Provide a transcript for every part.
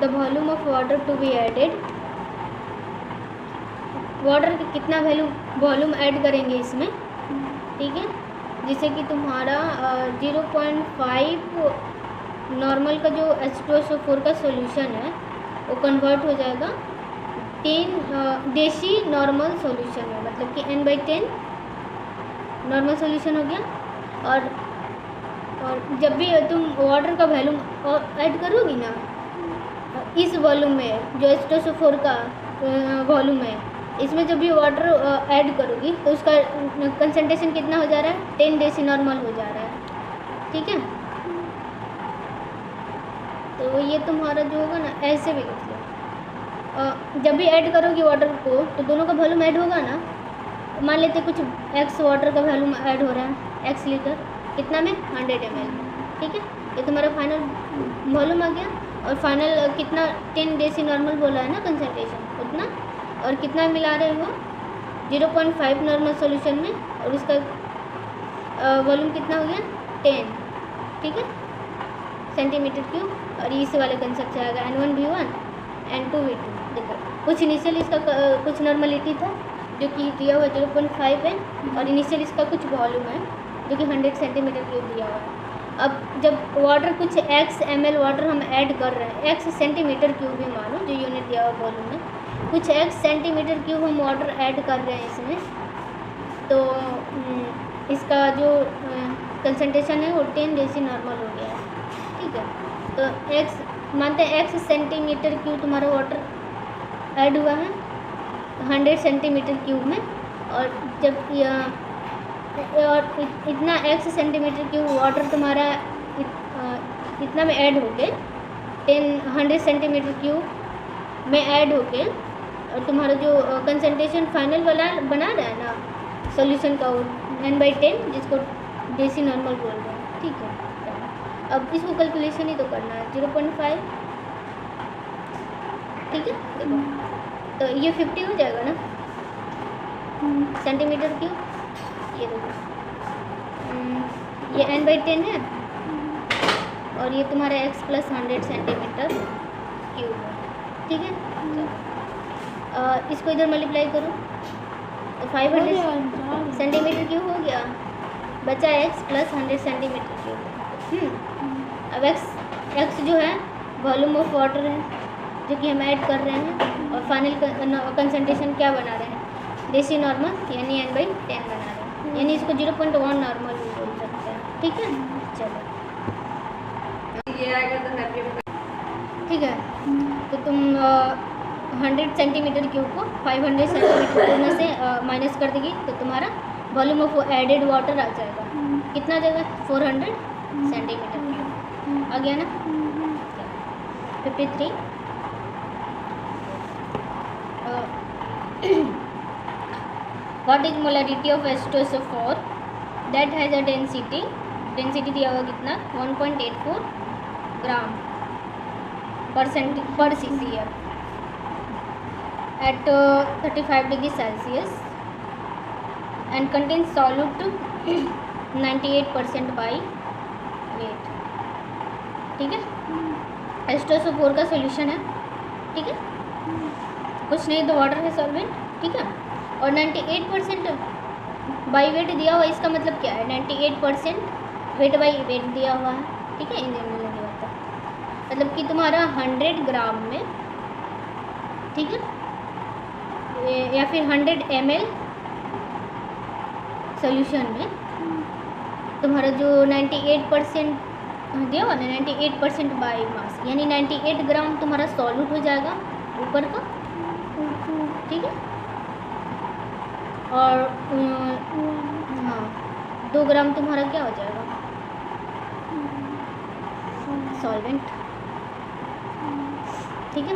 The volume of water to be added, water का कितना volume add करेंगे इसमें, ठीक है, जिससे कि तुम्हारा 0.5 नॉर्मल का जो H2SO4 का सॉल्यूशन है वो कन्वर्ट हो जाएगा 10 देसी नॉर्मल सॉल्यूशन में, मतलब कि n/10 नॉर्मल सॉल्यूशन हो गया। और जब भी तुम वाटर का वॉल्यूम ऐड करोगी ना इस वॉल्यूम में, जो H2SO4 का वॉल्यूम है, इसमें जब भी वाटर ऐड करोगी तो उसका कंसंट्रेशन कितना हो जा रहा है, 10 डेसी नॉर्मल हो जा रहा है, ठीक है। तो ये तुम्हारा जो होगा ना ऐसे भी लिख लो, जब भी ऐड करोगी वाटर को तो दोनों का वॉल्यूम ऐड होगा ना। मान लेते कुछ x वाटर का वॉल्यूम ऐड हो रहा है, x लीटर, कितना में 100 ml, ठीक है। ये तुम्हारा फाइनल वॉल्यूम आ गया। और फाइनल कितना 10 डेसी नॉर्मल बोला है ना कंसंट्रेशन, उतना। और कितना मिला रहे हो 0.5 नॉर्मल सॉल्यूशन में, और उसका वॉल्यूम कितना हो गया 10, ठीक है, सेंटीमीटर क्यूब। और इस वाले कंसेप्ट से आएगा N1V1 N2V2। देखो कुछ इनिशियल इसका कुछ नॉर्मलिटी था जो कि दिया हुआ 0.5 है, और इनिशियल इसका कुछ वॉल्यूम है जो कि 100 सेंटीमीटर क्यूब दिया हुआ है। अब जब वाटर कुछ x ml वाटर हम ऐड कर रहे हैं, x सेंटीमीटर क्यूब भी मानो जो यूनिट दिया हुआ वॉल्यूम में, कुछ x सेंटीमीटर क्यूब हम वाटर ऐड कर रहे हैं इसमें, तो इसका जो कंसंट्रेशन है वो 10 डेसी नॉर्मल हो गया है, ठीक है। तो x मानते हैं x सेंटीमीटर क्यूब तुम्हारा वाटर ऐड हुआ है 100 सेंटीमीटर क्यूब में, और जब और इतना x सेंटीमीटर क्यूब वाटर तुम्हारा इतना में ऐड होके 100 सेंटीमीटर क्यूब में ऐड होके, और तुम्हारा जो कंसंट्रेशन फाइनल वाला बना रहा है ना सॉल्यूशन का, वो n/10 जिसको डेसी नॉर्मल बोल रहे हैं, ठीक है। अब इसको कैलकुलेशन ही तो करना है 0.5, ठीक है। देखो तो ये 50 हो जाएगा ना सेंटीमीटर क्यूब, ये देखो ये n/10 है, और ये तुम्हारा x + 100 सेंटीमीटर क्यूब है, ठीक है। इसको इधर मल्टीप्लाई करो तो 500 सेंटीमीटर क्यूब हो गया, बचा x + 100 सेंटीमीटर क्यूब। अब x जो है वॉल्यूम ऑफ वाटर है जो कि हम ऐड कर रहे हैं, और फाइनल कंसंट्रेशन क्या बना रहे हैं, देसी नॉर्मल यानी n/10 बना रहे हैं, यानी इसको 0.1 नॉर्मल भी बोल सकते हैं, ठीक है। चलो ठीक है, तो तुम 100 सेंटीमीटर क्यूब को 500 सेंटीमीटर क्यूब में से माइनस कर देगी तो तुम्हारा वॉल्यूम ऑफ एडेड वाटर आ जाएगा, कितना आ जाएगा 400 सेंटीमीटर क्यूब आ गया ना। 53 what is molarity of H2SO4 that has a density दिया हुआ कितना 1.84 ग्राम पर cc at 35 degree Celsius and contains solute 98% by weight, ठीक है। H2SO4 का सॉल्यूशन है, ठीक है, कुछ नहीं तो वाटर है सॉल्वेंट, ठीक है। और 98% बाई वेट दिया हुआ, इसका मतलब क्या है 98% वेट बाई वेट दिया हुआ है, ठीक है। मतलब कि तुम्हारा 100 ग्राम में, ठीक है, या फिर 100 ml सॉल्यूशन में तुम्हारा जो 98% दिया हुआ ना 98% बाई मास, यानी 98 ग्राम तुम्हारा सॉल्यूट हो जाएगा ऊपर का, ठीक है। और हाँ 2 ग्राम तुम्हारा क्या हो जाएगा सॉल्वेंट, ठीक है।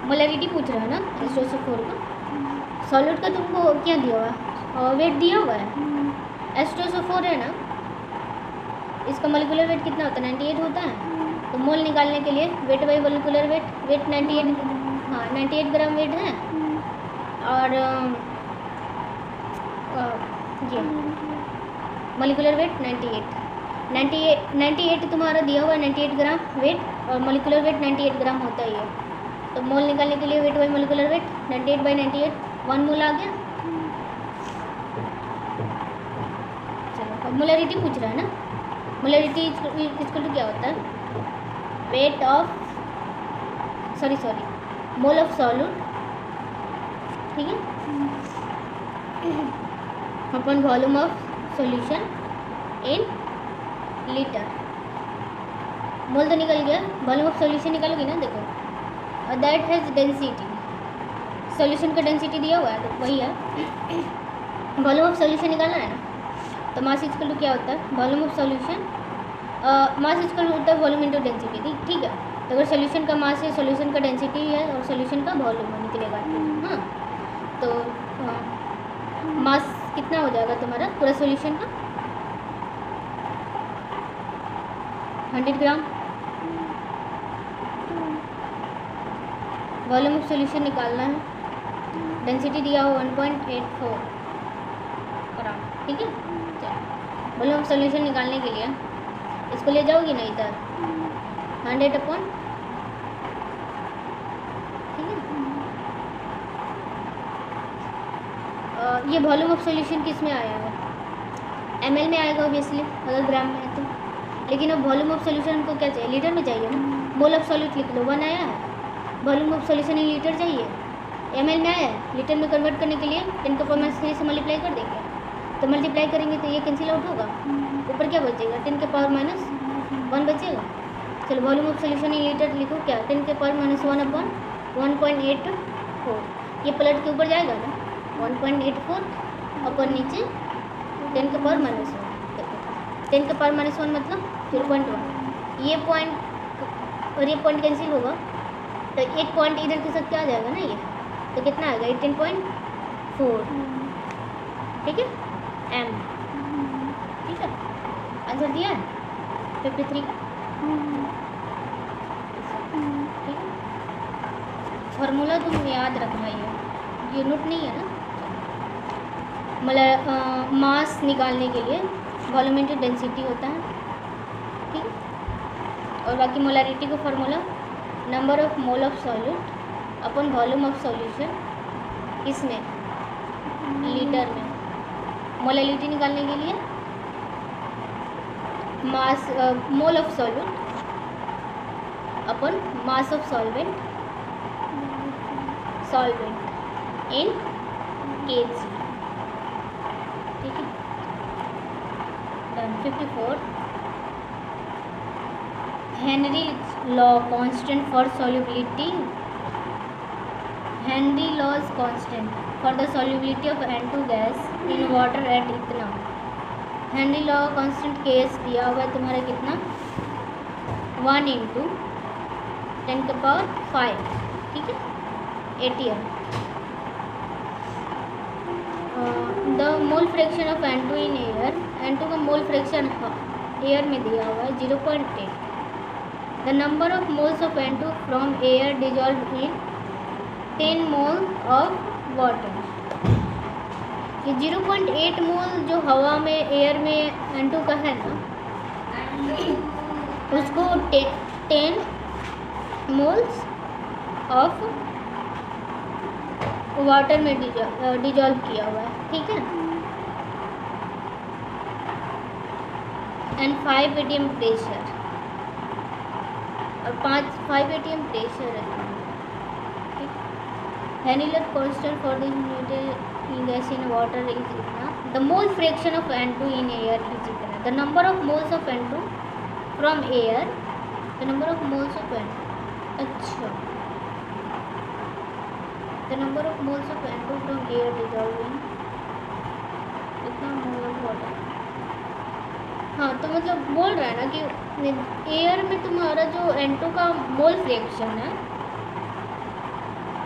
मोलरिटी पूछ रहा है ना H2SO4 का, सॉल्यूट का तुमको क्या दिया हुआ है वेट दिया हुआ है, H2SO4 है ना, इसका मोलिकुलर वेट कितना होता है 98 होता है। तो मोल निकालने के लिए वेट बाई मोलिकुलर वेट 98, हाँ 98 ग्राम वेट है, और ये मोलिकुलर वेट 98, 98 तुम्हारा दिया हुआ है 98 ग्राम वेट, और मोलिकुलर वेट 98 ग्राम होता ही है। तो मोल निकालने के लिए वेट बाई मोलिकुलर वेट 98/98, 1 मोल आ गया। चलो अब मोलरिटी पूछ रहा है ना, मोलरिटी इसको तो क्या होता है, weight of sorry mole of solute, ठीक है, upon volume of solution in litre. Mole तो निकल गया, वॉल्यूम ऑफ सॉल्यूशन निकालोगी ना, देखो दैट हैज़ डेंसिटी, सॉल्यूशन का डेंसिटी दिया हुआ है तो वही है, वॉल्यूम ऑफ सॉल्यूशन निकालना है ना। तो मास इक्वल टू क्या होता है, volume of solution, mass equal होता है वॉल्यूम इंटू डेंसिटी, ठीक है। तो अगर सॉल्यूशन का मास है, सॉल्यूशन का डेंसिटी है, और सॉल्यूशन का वॉल्यूम निकलेगा, हाँ। तो मास कितना हो जाएगा तुम्हारा पूरा सॉल्यूशन का, 100 ग्राम। वॉल्यूम ऑफ सॉल्यूशन निकालना है, डेंसिटी दिया हो 1.84 ग्राम, ठीक है। चलो वॉल्यूम ऑफ सॉल्यूशन निकालने के लिए इसको ले जाओगी ना इधर, 100 अपॉन, ठीक है। ये वॉल्यूम ऑफ सॉल्यूशन किस में आया है, ml में आएगा ऑब्वियसली, अगर ग्राम में है तो। लेकिन अब वॉल्यूम ऑफ सॉल्यूशन हमको क्या चाहिए, लीटर में चाहिए ना। मोल ऑफ सॉल्यूट लिख लो, 1 आया है, volume of solution in litre चाहिए, ml में आया है, लीटर में कन्वर्ट करने के लिए 10⁻³ से मल्टीप्लाई कर देंगे। तो मल्टीप्लाई करेंगे तो ये कैंसिल आउट होगा, ऊपर क्या बचेगा, 10⁻⁻1 बचेगा। चलो volume of solution in litre लिखो, क्या 10⁻⁻1 अपॉन 1.84, ये पलट के ऊपर जाएगा ना, 1.84 अपन नीचे 10⁻⁻1, 10⁻⁻1 मतलब 0.1, ये पॉइंट और ये पॉइंट कैंसिल होगा, तो एक पॉइंट इधर के साथ क्या आ जाएगा ना, ये तो कितना आएगा 18.4, ठीक है, m, ठीक है। आंसर दिया है 53, ठीक है। फार्मूला तुम याद रखना, ये यूनिट नहीं है ना। मतलब मास निकालने के लिए वॉल्यूम इंटू डेंसिटी होता है, ठीक है। और बाकी मोलारिटी का formula number of mole of solute upon volume of solution, इसमें लीटर में। मोलारिटी निकालने के लिए mass mole of solute upon mass of solvent in kg, ठीक है। Done. 54 Henry law constant for solubility, Henry laws constant for the solubility of N2 gas in water at इतना। Henry law constant case दिया हुआ है तुम्हारा कितना, 1 × 10⁵, ठीक है, ATM। The mole fraction of N2 in air, N2 का mole fraction air में दिया हुआ है 0.8। The number of moles of N2 from air dissolve in 10 mole of water. ये 0.8 मोल जो हवा में एयर में N2 का है ना, उसको 10 मोल्स ऑफ वाटर में डिजॉल्व किया हुआ है, ठीक है। एंड 5 atm प्रेशर, और 5 atm प्रेशर है, ठीक। Henry law constant for the gas in water is इतना। The mole fraction of N2 in air is इतना। The number of moles of N2 from air, the number of moles of N2, अच्छा, the number of moles of N2 from air dissolving इतना mole of water. हाँ, तो मतलब बोल रहा है ना कि एयर में तुम्हारा जो N2 का मोल फ्रैक्शन है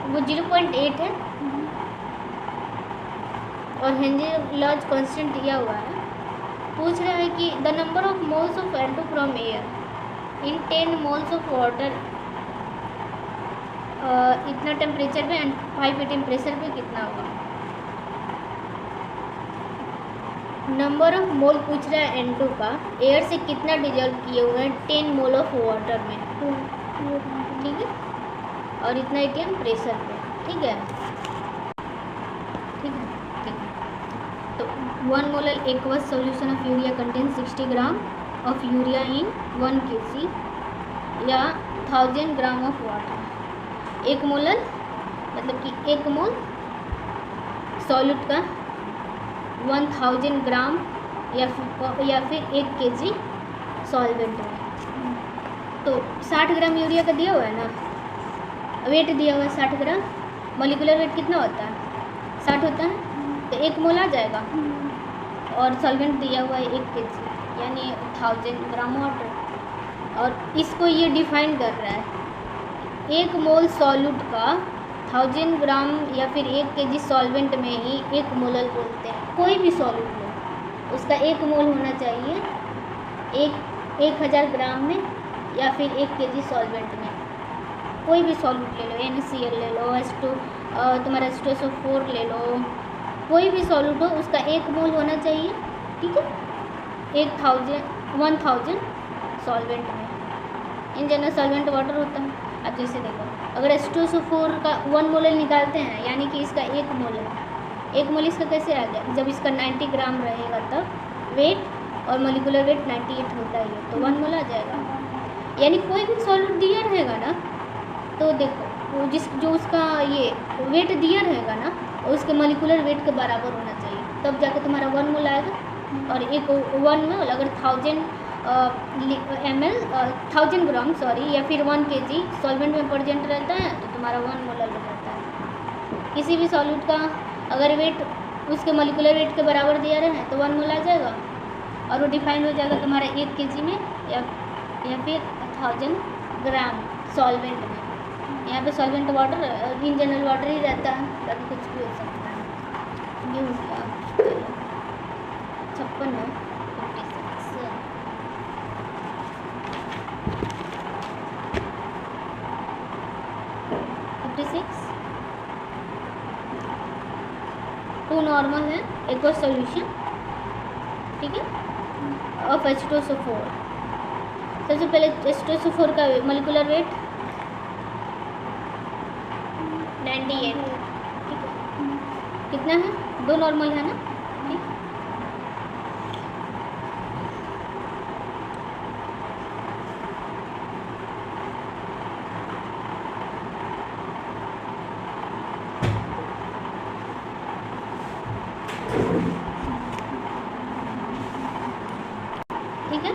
वो 0.8 है, और हेनरी लॉज कांस्टेंट दिया हुआ है। पूछ रहा है कि the number of moles of N2 from air in 10 moles of water, इतना टेम्परेचर पे एंड 5 atm प्रेशर पे कितना होगा। नंबर ऑफ मोल पूछ रहा है N2 का, एयर से कितना डिजॉल्व किए हुए हैं 10 मोल ऑफ वाटर में, ठीक है, और इतना ATM प्रेशर पे, ठीक है, ठीक है, ठीक है। तो 1 molar aqueous solution of urea contain 60 gram of urea in 1 kg या 1000 ग्राम ऑफ वाटर। 1 मोलर मतलब कि 1 मोल सॉल्यूट का 1000 ग्राम या फिर 1 kg सॉल्वेंट में। तो 60 ग्राम यूरिया का दिया हुआ है ना, वेट दिया हुआ है 60 ग्राम, मॉलिक्यूलर वेट कितना होता है 60 होता है, तो 1 मोल आ जाएगा, और सॉल्वेंट दिया हुआ है 1 kg यानी 1000 ग्राम वाटर। और इसको ये डिफाइन कर रहा है 1 मोल सॉल्यूट का 1000 ग्राम या फिर 1 kg सॉल्वेंट में ही 1 मोलर बोलते हैं। कोई भी सॉल्यूट लो उसका 1 मोल होना चाहिए 1000 ग्राम में या फिर 1 kg सॉल्वेंट में। कोई भी सॉल्यूट ले लो, NaCl ले लो, तुम्हारा H2SO4 ले लो, कोई भी सॉल्यूट हो उसका 1 मोल होना चाहिए, ठीक है, 1000 सॉल्वेंट में। इन जनरल सॉल्वेंट वाटर होता है। अब जैसे देखो, अगर H2SO4 का 1 मोलर निकालते हैं यानी कि इसका 1 मोल है, 1 मोल इसका कैसे आ जाए, जब इसका 90 ग्राम रहेगा तब वेट, और मोलिकुलर वेट 98 होता ही है, तो 1 मोल आ जाएगा। यानी कोई भी सॉल्यूट दिया रहेगा ना, तो देखो जो उसका ये वेट दिया रहेगा ना, उसके मोलिकुलर वेट के बराबर होना चाहिए, तब जाके तुम्हारा 1 मोल आएगा। और एक 1 मोल अगर 1000 ml 1000 ग्राम सॉरी या फिर 1 kg सॉल्वेंट में प्रेजेंट रहता है तो तुम्हारा 1 मोलर रहता है। किसी भी सॉल्यूट का अगर वेट उसके मोलिकुलर वेट के बराबर दिया रहे तो 1 मोल आ जाएगा, और वो डिफाइन हो जाएगा तुम्हारा 1 kg में या फिर 1000 ग्राम सॉल्वेंट में। यहाँ पे solvent water in general water ही रहता है, बाकी कुछ भी हो सकता है। ये हो गया 56 है 56 2 नॉर्मल है, एक और सोल्यूशन, ठीक है, ऑफ H2SO4। सबसे पहले H2SO4 का मोलिकुलर वेट 98, ठीक है, कितना है 2 नॉर्मल है ना, ठीक। ठीक है,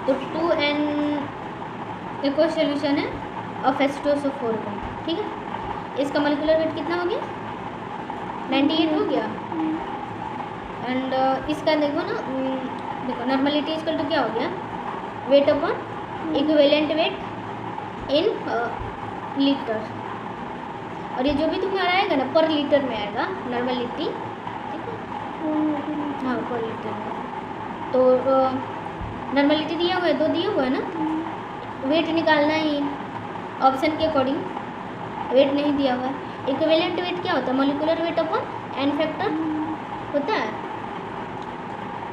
तो 2n एक और सोल्यूशन है ऑफ H2SO4 का, ठीक है। इसका मोलिकुलर वेट कितना हो गया 98 हो गया। एंड इसका देखो ना, देखो नॉर्मलिटी इक्वल टू क्या हो गया, weight upon equivalent weight in litre, और ये जो भी तुम्हारा आएगा ना पर लीटर में आएगा नॉर्मलिटी, ठीक है, हाँ पर लीटर में। तो नॉर्मलिटी दिया हुआ है 2 दिया हुआ है ना, वेट निकालना ही ऑप्शन के अकॉर्डिंग, वेट नहीं दिया हुआ है। इक्विवेलेंट वेट क्या होता है, molecular weight upon n factor होता है।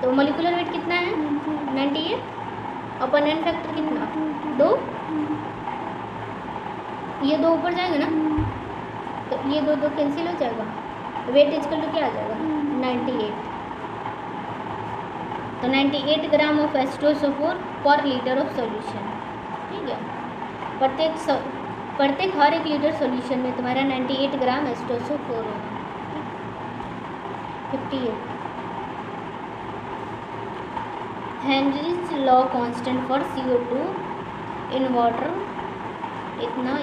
तो मोलिकुलर वेट कितना है 98 अपॉन n फैक्टर कितना 2, ये 2 ऊपर जाएगा ना, तो ये 2 कैंसिल हो जाएगा, वेट इक्वल टू क्या आ जाएगा 98। तो 98 ग्राम ऑफ H2SO4 पर लीटर ऑफ सॉल्यूशन, ठीक है। प्रत्येक हर 1 लीटर सॉल्यूशन में तुम्हारा 98 ग्राम H2SO4 होगा। 58 Henry's law constant for CO2 in water इतना